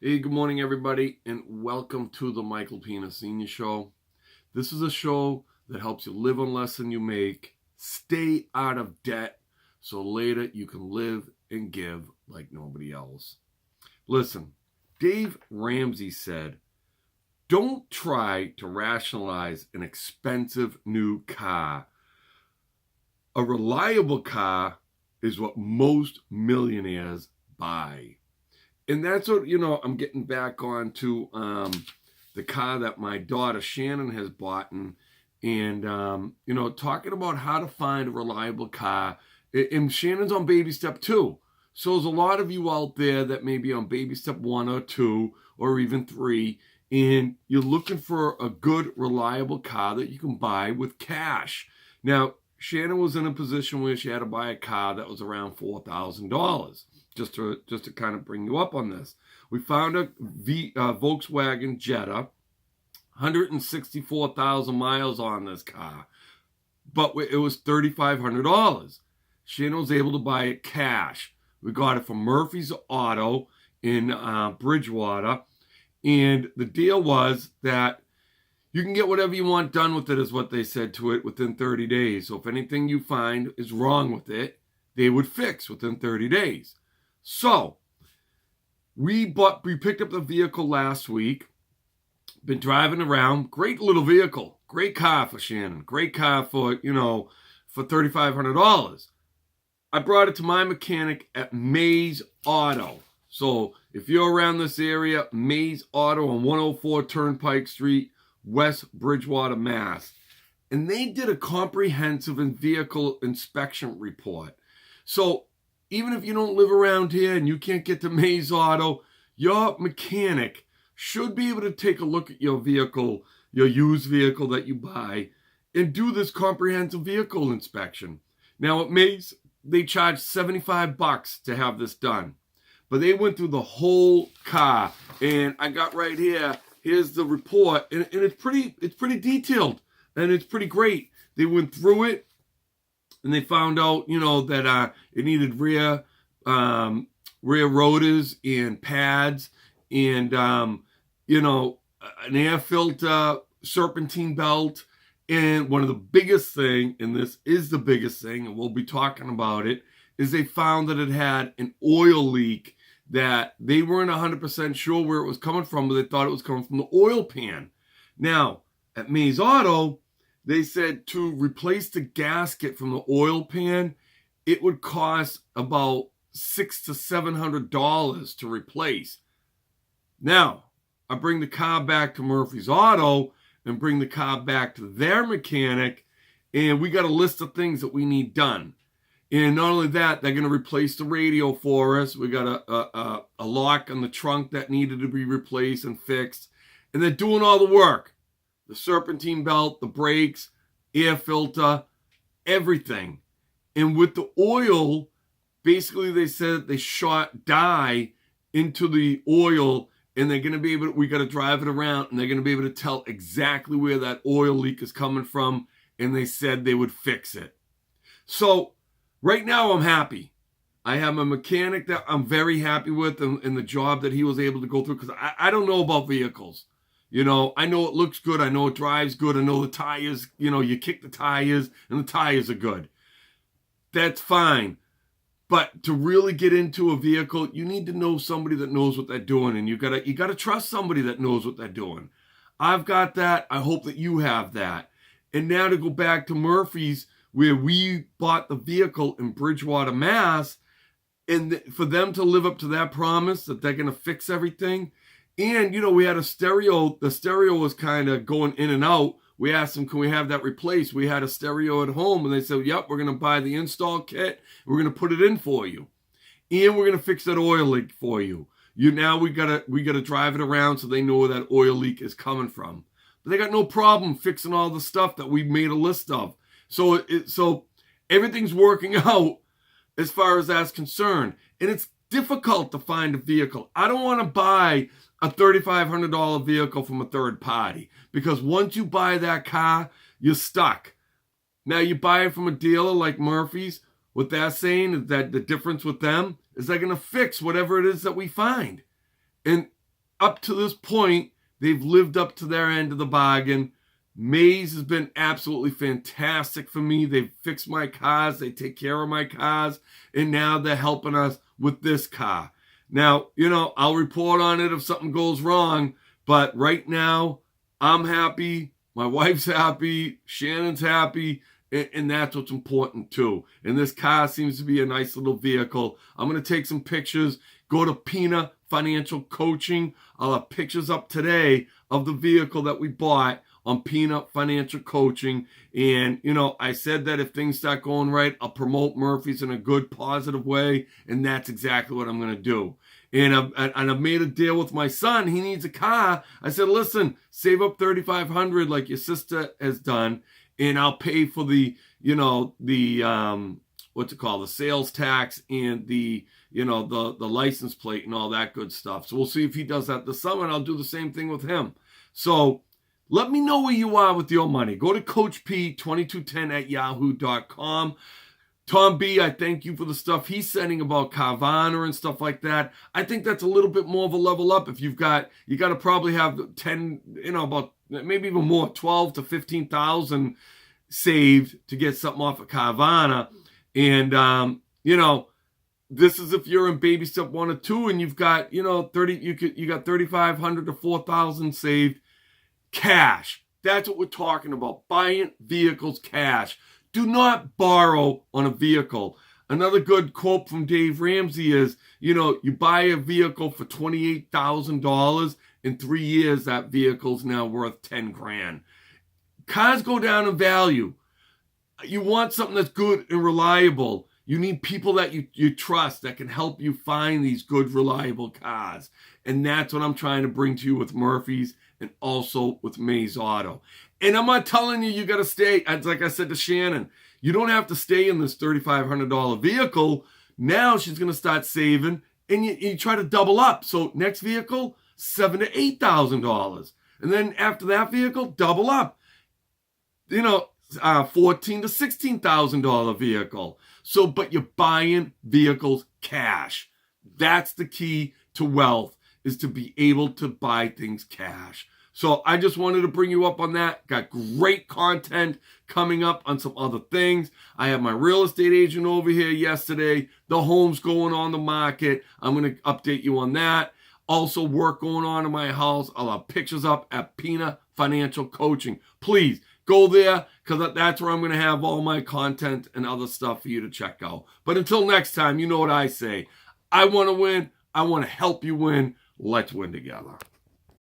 Hey, good morning, everybody, and welcome to the Michael Pina Senior Show. This is a show that helps you live on less than you make, stay out of debt, so later you can live and give like nobody else. Listen, Dave Ramsey said, don't try to rationalize an expensive new car. A reliable car is what most millionaires buy. And that's what, I'm getting back on to the car that my daughter Shannon has bought. And talking about how to find a reliable car. And Shannon's on baby step 2. So there's a lot of you out there that may be on baby step 1 or 2 or even 3. And you're looking for a good, reliable car that you can buy with cash. Now, Shannon was in a position where she had to buy a car that was around $4,000. Just to kind of bring you up on this. We found a Volkswagen Jetta, 164,000 miles on this car, but it was $3,500. Shannon was able to buy it cash. We got it from Murphy's Auto in Bridgewater, and the deal was that you can get whatever you want done with it, is what they said to it, within 30 days. So if anything you find is wrong with it, they would fix within 30 days. So, we picked up the vehicle last week, been driving around, great little vehicle, great car for Shannon, great car for $3,500. I brought it to my mechanic at Mays Auto. So, if you're around this area, Mays Auto on 104 Turnpike Street, West Bridgewater, Mass. And they did a comprehensive vehicle inspection report. So, even if you don't live around here and you can't get to Mays Auto, your mechanic should be able to take a look at your vehicle, your used vehicle that you buy, and do this comprehensive vehicle inspection. Now at Mays, they charge $75 to have this done. But they went through the whole car. And I got right here, here's the report. And it's pretty detailed. And it's pretty great. They went through it. And they found out, that it needed rear rotors and pads and, an air filter, serpentine belt. And one of the biggest thing, and this is the biggest thing, and we'll be talking about it, is they found that it had an oil leak that they weren't 100% sure where it was coming from, but they thought it was coming from the oil pan. Now, at Mays Auto, they said to replace the gasket from the oil pan, it would cost about $600 to $700 to replace. Now, I bring the car back to Murphy's Auto and bring the car back to their mechanic, and we got a list of things that we need done. And not only that, they're going to replace the radio for us. We got a lock on the trunk that needed to be replaced and fixed. And they're doing all the work. The serpentine belt, the brakes, air filter, everything. And with the oil, basically they said they shot dye into the oil, and they're going to be able to, we got to drive it around, and they're going to be able to tell exactly where that oil leak is coming from, and they said they would fix it. So right now I'm happy. I have a mechanic that I'm very happy with in the job that he was able to go through, because I don't know about vehicles. I know it looks good. I know it drives good. I know the tires, you kick the tires and the tires are good. That's fine. But to really get into a vehicle, you need to know somebody that knows what they're doing. And you gotta trust somebody that knows what they're doing. I've got that. I hope that you have that. And now to go back to Murphy's, where we bought the vehicle in Bridgewater, Mass, and for them to live up to that promise that they're going to fix everything. And, we had a stereo. The stereo was kind of going in and out. We asked them, can we have that replaced? We had a stereo at home, and they said, yep, we're going to buy the install kit. We're going to put it in for you. And we're going to fix that oil leak for you. Now we gotta drive it around so they know where that oil leak is coming from. But they got no problem fixing all the stuff that we made a list of. So everything's working out as far as that's concerned. And it's difficult to find a vehicle. I don't want to buy a $3,500 vehicle from a third party, because once you buy that car, you're stuck. Now you buy it from a dealer like Murphy's. What they're saying is that the difference with them is they're going to fix whatever it is that we find. And up to this point, they've lived up to their end of the bargain. Mays has been absolutely fantastic for me. They've fixed my cars. They take care of my cars. And now they're helping us with this car. Now, I'll report on it if something goes wrong. But right now, I'm happy. My wife's happy. Shannon's happy. And that's what's important too. And this car seems to be a nice little vehicle. I'm going to take some pictures. Go to Pina Financial Coaching. I'll have pictures up today of the vehicle that we bought on Pina Financial Coaching. And, I said that if things start going right, I'll promote Murphy's in a good, positive way. And that's exactly what I'm going to do. And I've made a deal with my son. He needs a car. I said, listen, save up $3,500 like your sister has done. And I'll pay for the sales tax and the license plate and all that good stuff. So we'll see if he does that this summer, and I'll do the same thing with him. So let me know where you are with your money. Go to Coach P2210@yahoo.com. Tom B, I thank you for the stuff he's sending about Carvana and stuff like that. I think that's a little bit more of a level up. If you got to probably have 10, about maybe even more, 12 to 15,000 saved to get something off of Carvana. And, this is if you're in baby step 1 or 2 and you've got, 30, you got 3,500 to 4,000 saved cash. That's what we're talking about. Buying vehicles cash. Do not borrow on a vehicle. Another good quote from Dave Ramsey is, you buy a vehicle for $28,000. In 3 years, that vehicle's now worth 10 grand. Cars go down in value. You want something that's good and reliable. You need people that you trust that can help you find these good, reliable cars. And that's what I'm trying to bring to you with Murphy's and also with Mays Auto. And I'm not telling you got to stay. Like I said to Shannon, you don't have to stay in this $3,500 vehicle. Now she's going to start saving, and you try to double up. So next vehicle, $7,000 to $8,000. And then after that vehicle, double up. $14,000 to $16,000 vehicle. So, but you're buying vehicles cash. That's the key to wealth, is to be able to buy things cash. So I just wanted to bring you up on that. Got great content coming up on some other things. I have my real estate agent over here yesterday. The home's going on the market. I'm going to update you on that. Also, work going on in my house. I'll have pictures up at Pina Financial Coaching. Please go there, because that's where I'm going to have all my content and other stuff for you to check out. But until next time, you know what I say. I want to win. I want to help you win. Let's win together.